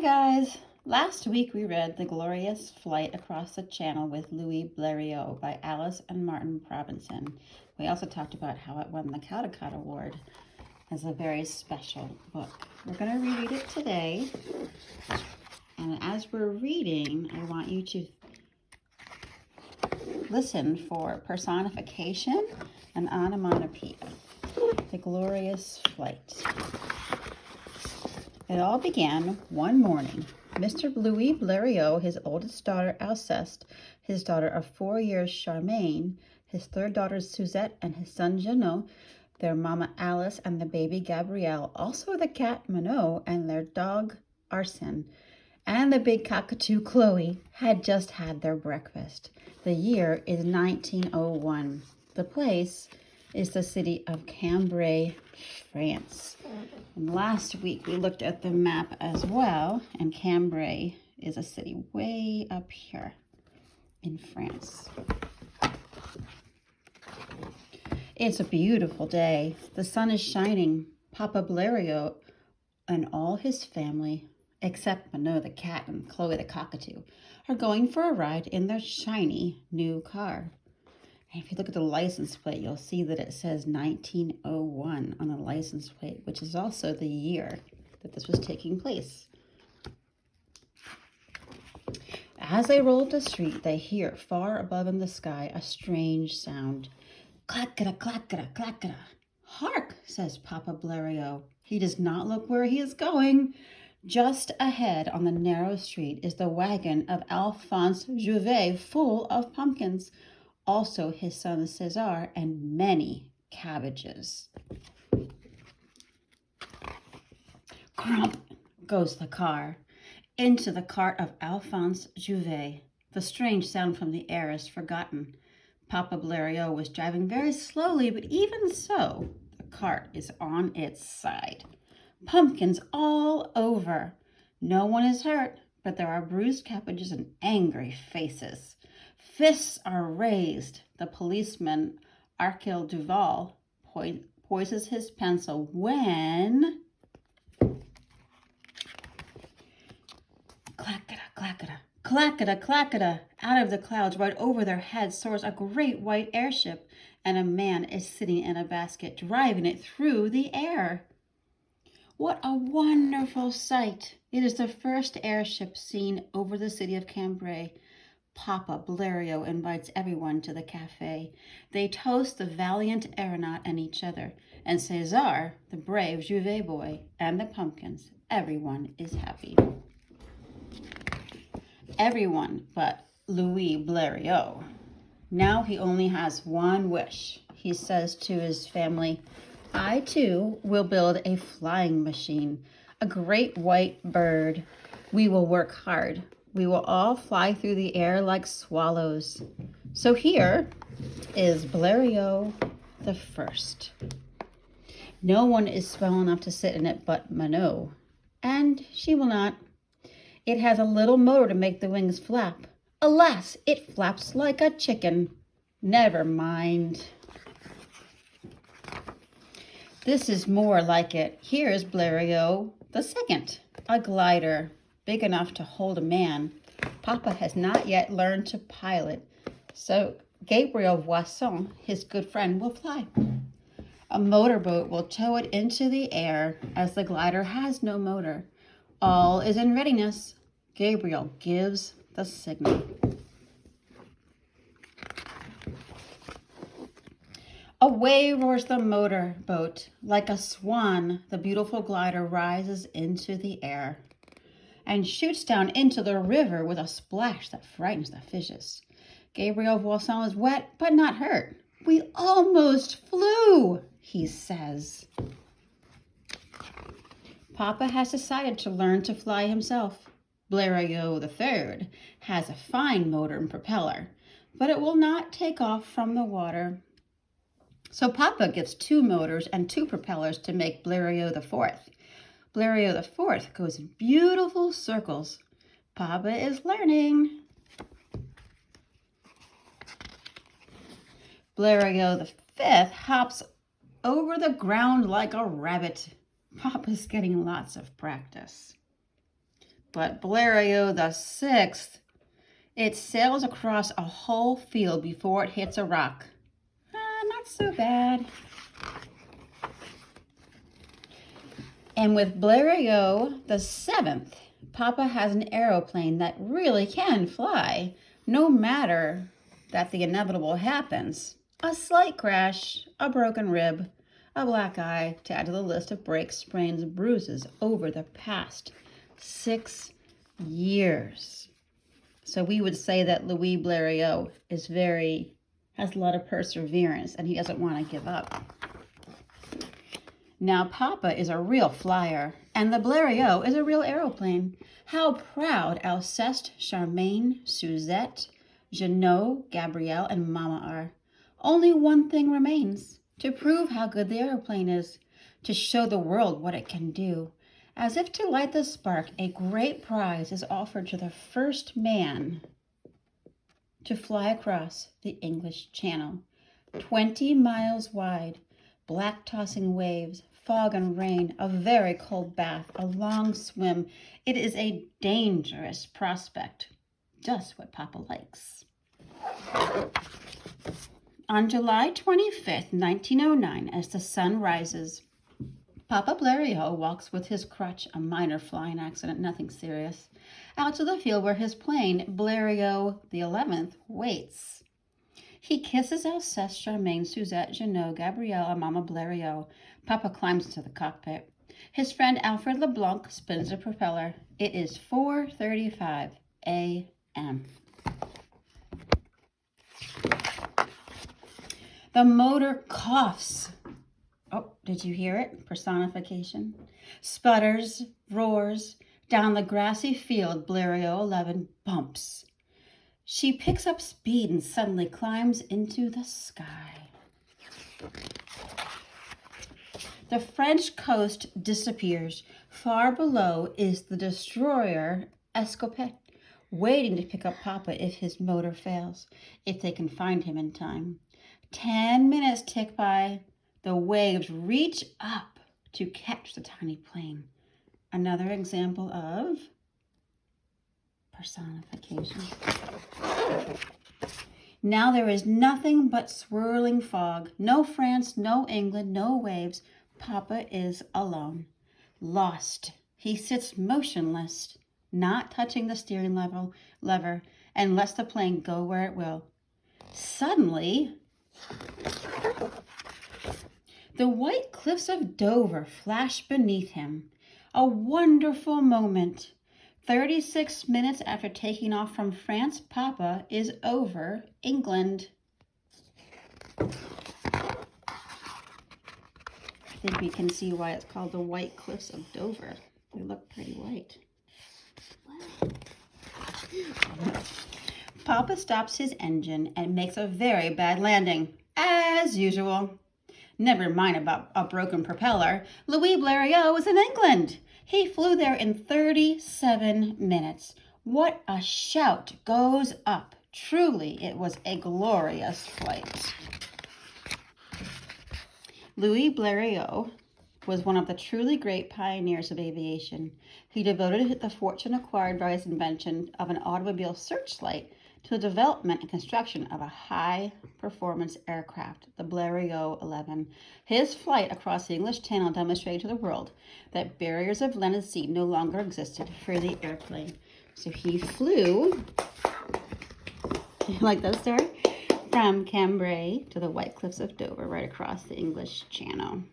Guys, last week we read The Glorious Flight Across the Channel with Louis Blériot by Alice and Martin Robinson. We also talked about how it won the Caldecott Award as a very special book. We're going to reread it today, and as we're reading, I want you to listen for personification and onomatopoeia. The Glorious Flight. It all began one morning. Mr. Louis Blériot, his oldest daughter Alceste, his daughter of 4 years Charmaine, his third daughter Suzette, and his son Jeannot, their mama Alice and the baby Gabrielle, also the cat Minot and their dog Arsène, and the big cockatoo Chloe had just had their breakfast. The year is 1901. The place is the city of Cambrai, France. And last week we looked at the map as well, and Cambrai is a city way up here in France. It's a beautiful day. The sun is shining. Papa Blériot and all his family, except Minot the cat and Chloe the cockatoo, are going for a ride in their shiny new car. And if you look at the license plate, you'll see that it says 1901 on the license plate, which is also the year that this was taking place. As they roll up the street, they hear far above in the sky a strange sound. Clackada, clackada, clackada. Hark, says Papa Blériot. He does not look where he is going. Just ahead on the narrow street is the wagon of Alphonse Jouvet full of pumpkins. Also his son César, and many cabbages. Crump goes the car. Into the cart of Alphonse Jouvet. The strange sound from the air is forgotten. Papa Blériot was driving very slowly, but even so, the cart is on its side. Pumpkins all over. No one is hurt, but there are bruised cabbages and angry faces. Fists are raised. The policeman, Archil Duval, poises his pencil when... Clackada, clackada, clackada, clackada. Out of the clouds right over their heads soars a great white airship, and a man is sitting in a basket, driving it through the air. What a wonderful sight. It is the first airship seen over the city of Cambrai. Papa Blériot invites everyone to the cafe. They toast the valiant aeronaut and each other, and César, the brave Jouvet boy, and the pumpkins. Everyone is happy. Everyone but Louis Blériot. Now he only has one wish. He says to his family, I too will build a flying machine, a great white bird. We will work hard. We will all fly through the air like swallows. So here is Blériot the First. No one is swell enough to sit in it but Minot, and she will not. It has a little motor to make the wings flap. Alas, it flaps like a chicken. Never mind. This is more like it. Here is Blériot the Second, a glider, big enough to hold a man. Papa has not yet learned to pilot, so Gabriel Voisin, his good friend, will fly. A motorboat will tow it into the air, as the glider has no motor. All is in readiness. Gabriel gives the signal. Away roars the motorboat. Like a swan, the beautiful glider rises into the air and shoots down into the river with a splash that frightens the fishes. Gabriel Voisin is wet, but not hurt. We almost flew, he says. Papa has decided to learn to fly himself. Blériot III has a fine motor and propeller, but it will not take off from the water. So Papa gives 2 motors and 2 propellers to make Blériot IV. Blériot IV goes in beautiful circles. Papa is learning. Blériot V hops over the ground like a rabbit. Papa's getting lots of practice. But Blériot the sixth, it sails across a whole field before it hits a rock. Not so bad. And with Blériot the seventh, Papa has an aeroplane that really can fly, no matter that the inevitable happens. A slight crash, a broken rib, a black eye to add to the list of breaks, sprains, bruises over the past 6 years. So we would say that Louis Blériot has a lot of perseverance and he doesn't want to give up. Now Papa is a real flyer and the Blériot is a real aeroplane. How proud Alceste, Charmaine, Suzette, Jeannot, Gabrielle, and Mama are. Only one thing remains, to prove how good the airplane is, to show the world what it can do. As if to light the spark, a great prize is offered to the first man to fly across the English Channel. 20 miles wide, black tossing waves, fog and rain, a very cold bath, a long swim. It is a dangerous prospect, just what Papa likes. On July 25th, 1909, as the sun rises, Papa Blériot walks with his crutch, a minor flying accident, nothing serious, out to the field where his plane, Blériot the 11th, waits. He kisses Alceste, Charmaine, Suzette, Jeannot, Gabrielle, and Mama Blériot. Papa climbs into the cockpit. His friend Alfred Leblanc spins the propeller. It is 4:35 a.m. The motor coughs. Oh, did you hear it? Personification. Sputters, roars. Down the grassy field, Blériot 11 bumps. She picks up speed and suddenly climbs into the sky. The French coast disappears. Far below is the destroyer Escopette, waiting to pick up Papa if his motor fails, if they can find him in time. 10 minutes tick by. The waves reach up to catch the tiny plane. Another example of personification. Now there is nothing but swirling fog. No France, no England, no waves. Papa is alone, lost. He sits motionless, not touching the steering lever, and lets the plane go where it will. Suddenly, the white cliffs of Dover flash beneath him. A wonderful moment. 36 minutes after taking off from France, Papa is over England. I think we can see why it's called the White Cliffs of Dover. They look pretty white. Papa stops his engine and makes a very bad landing, as usual. Never mind about a broken propeller. Louis Blériot was in England. He flew there in 37 minutes. What a shout goes up. Truly, it was a glorious flight. Louis Blériot was one of the truly great pioneers of aviation. He devoted the fortune acquired by his invention of an automobile searchlight to the development and construction of a high-performance aircraft, the Blériot 11. His flight across the English Channel demonstrated to the world that barriers of land and sea no longer existed for the airplane. So he flew, like that story, from Cambrai to the White Cliffs of Dover, right across the English Channel.